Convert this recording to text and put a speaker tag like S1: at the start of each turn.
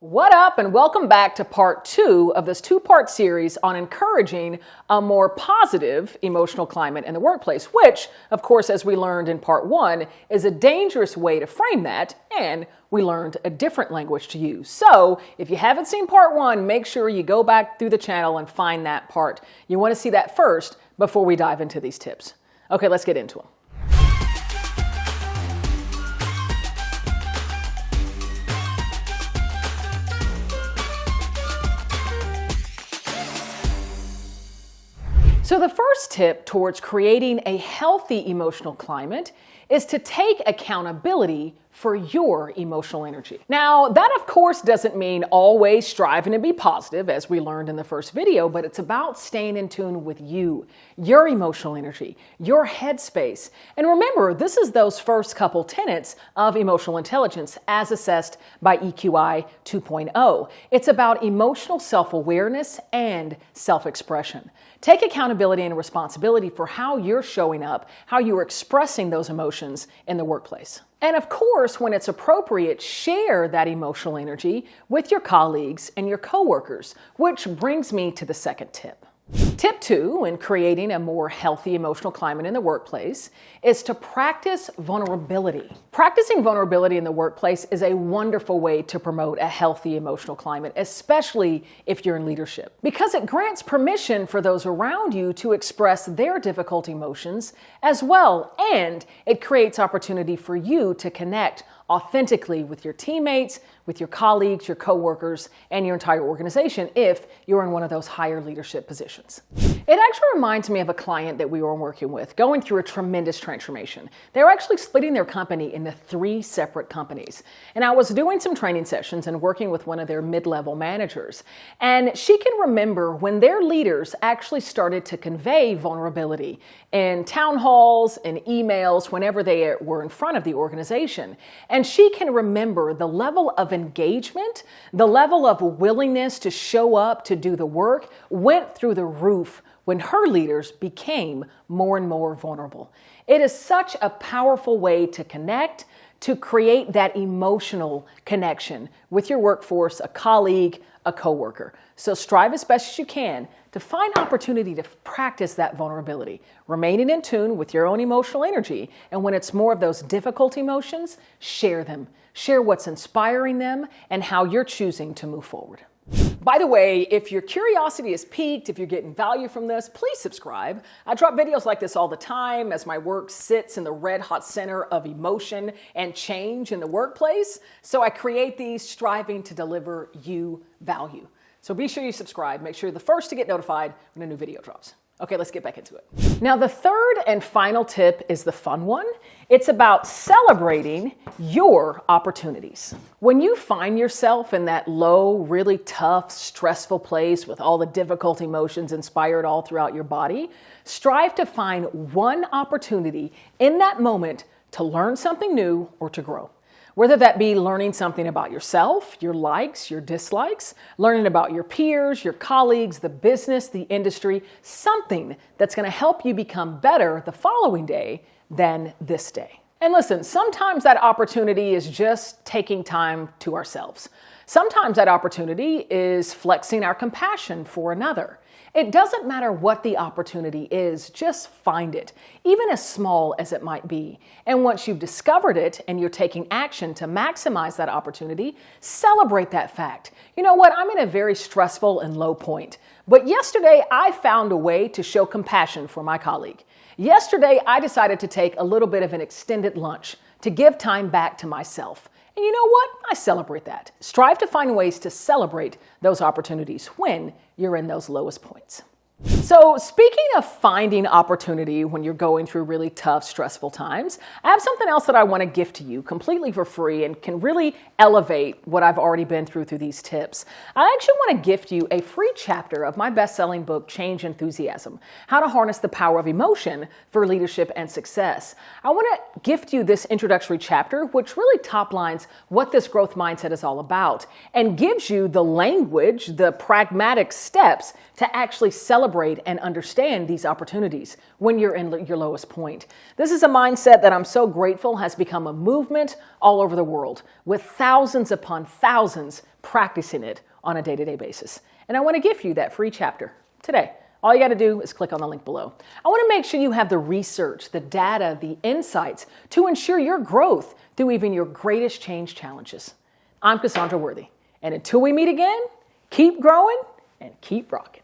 S1: What up, and welcome back to part 2 of this 2-part series on encouraging a more positive emotional climate in the workplace, which, of course, as we learned in part 1, is a dangerous way to frame that, and we learned a different language to use. So if you haven't seen part 1, make sure you go back through the channel and find that part. You want to see that first before we dive into these tips. Okay, let's get into them. So the first tip towards creating a healthy emotional climate is to take accountability for your emotional energy. Now, that of course doesn't mean always striving to be positive, as we learned in the first video, but it's about staying in tune with you, your emotional energy, your headspace. And remember, this is those first couple tenets of emotional intelligence as assessed by EQI 2.0. It's about emotional self-awareness and self-expression. Take accountability and responsibility for how you're showing up, how you're expressing those emotions in the workplace. And of course, when it's appropriate, share that emotional energy with your colleagues and your coworkers, which brings me to the second tip. Tip 2 in creating a more healthy emotional climate in the workplace is to practice vulnerability. Practicing vulnerability in the workplace is a wonderful way to promote a healthy emotional climate, especially if you're in leadership, because it grants permission for those around you to express their difficult emotions as well, and it creates opportunity for you to connect authentically with your teammates, with your colleagues, your coworkers, and your entire organization if you're in one of those higher leadership positions. It actually reminds me of a client that we were working with going through a tremendous transformation. They were actually splitting their company into 3 separate companies. And I was doing some training sessions and working with one of their mid-level managers. And she can remember when their leaders actually started to convey vulnerability in town halls and emails whenever they were in front of the organization. And she can remember the level of engagement, the level of willingness to show up to do the work went through the roof when her leaders became more and more vulnerable. It is such a powerful way to connect, to create that emotional connection with your workforce, a colleague, a coworker. So strive as best as you can to find opportunity to practice that vulnerability, remaining in tune with your own emotional energy. And when it's more of those difficult emotions, share them. Share what's inspiring them and how you're choosing to move forward. By the way, if your curiosity is piqued, if you're getting value from this, please subscribe. I drop videos like this all the time as my work sits in the red hot center of emotion and change in the workplace. So I create these striving to deliver you value. So be sure you subscribe. Make sure you're the first to get notified when a new video drops. Okay, let's get back into it. Now, the third and final tip is the fun one. It's about celebrating your opportunities. When you find yourself in that low, really tough, stressful place with all the difficult emotions inspired all throughout your body, strive to find one opportunity in that moment to learn something new or to grow. Whether that be learning something about yourself, your likes, your dislikes, learning about your peers, your colleagues, the business, the industry, something that's going to help you become better the following day than this day. And listen, sometimes that opportunity is just taking time to ourselves. Sometimes that opportunity is flexing our compassion for another. It doesn't matter what the opportunity is, just find it, even as small as it might be. And once you've discovered it and you're taking action to maximize that opportunity, celebrate that fact. You know what? I'm in a very stressful and low point. But yesterday, I found a way to show compassion for my colleague. Yesterday, I decided to take a little bit of an extended lunch to give time back to myself. And you know what? I celebrate that. Strive to find ways to celebrate those opportunities when you're in those lowest points. So speaking of finding opportunity when you're going through really tough, stressful times, I have something else that I want to gift to you completely for free and can really elevate what I've already been through these tips. I actually want to gift you a free chapter of my best-selling book, Change Enthusiasm: How to Harness the Power of Emotion for Leadership and Success. I want to gift you this introductory chapter, which really top lines what this growth mindset is all about and gives you the language, the pragmatic steps to actually celebrate celebrate and understand these opportunities when you're in your lowest point. This is a mindset that I'm so grateful has become a movement all over the world, with thousands upon thousands practicing it on a day-to-day basis. And I want to give you that free chapter today. All you got to do is click on the link below. I want to make sure you have the research, the data, the insights to ensure your growth through even your greatest change challenges. I'm Cassandra Worthy. And until we meet again, keep growing and keep rocking.